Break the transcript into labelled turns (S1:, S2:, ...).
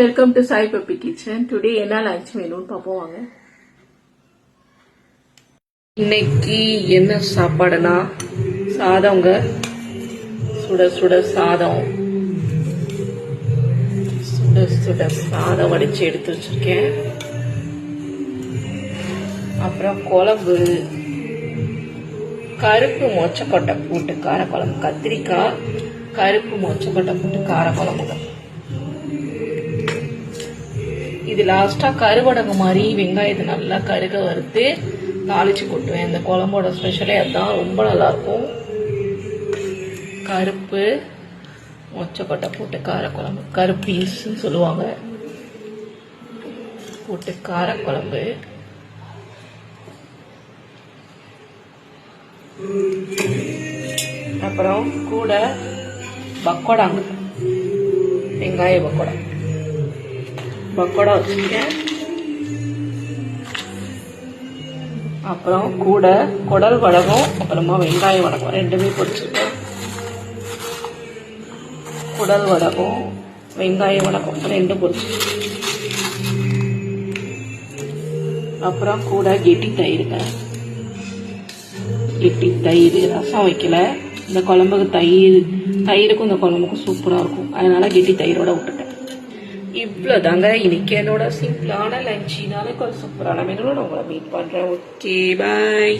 S1: Welcome to Sai puppy kitchen. Today என்ன lunch மெனுன்னு பார்ப்போம் வாங்க. இன்னைக்கு என்ன சாப்பாடுனா சாதங்க, சுட சுட சாதம், சுட சுட சாதம் வடிச்சு எடுத்து வச்சிருக்கேன். அப்புறம் குழம்பு, கருப்பு மொச்சக்கொட்டை போட்டு காரக்குழம்பு, கத்திரிக்காய் கருப்பு மொச்சக்கொட்டை போட்டு காரக்குழம்புங்க. இது லாஸ்டா கருவடகு மாதிரி வெங்காயத்தை நல்லா கருக வறுத்து தாளிச்சு கொட்டுவேன். இந்த குழம்போட ஸ்பெஷலே அதுதான், ரொம்ப நல்லா இருக்கும். கருப்பு மொச்சக்கொட்டை போட்டு காரக்குழம்பு, கருப்பீஸ்ன்னு சொல்லுவாங்க, போட்டு காரக்குழம்பு. அப்புறம் கூட பக்கோடாங்க, வெங்காய பக்கோடா வச்சுருக்கேன். அப்புறம் கூட குடல் வடகம், அப்புறமா வெங்காய வடகம் ரெண்டுமே பொரிச்சிருக்கேன். குடல் வடகம், வெங்காய வடகம் ரெண்டும் பொரிச்சிருக்கேன். அப்புறம் கூட கெட்டி தயிருங்க, கெட்டி தயிர். ரசம் வைக்கல, இந்த குழம்புக்கு தயிருக்கும் இந்த குழம்புக்கும் சூப்பராக இருக்கும், அதனால கெட்டி தயிரோட விட்டுட்டேன். இவ்வளோதாங்க இன்னைக்கு என்னோட சிம்பிளான லஞ்ச். நாளைக்கு ஒரு சூப்பரான மெனுவோட உங்களை மீட் பண்ணுறேன். ஓகே, பாய்.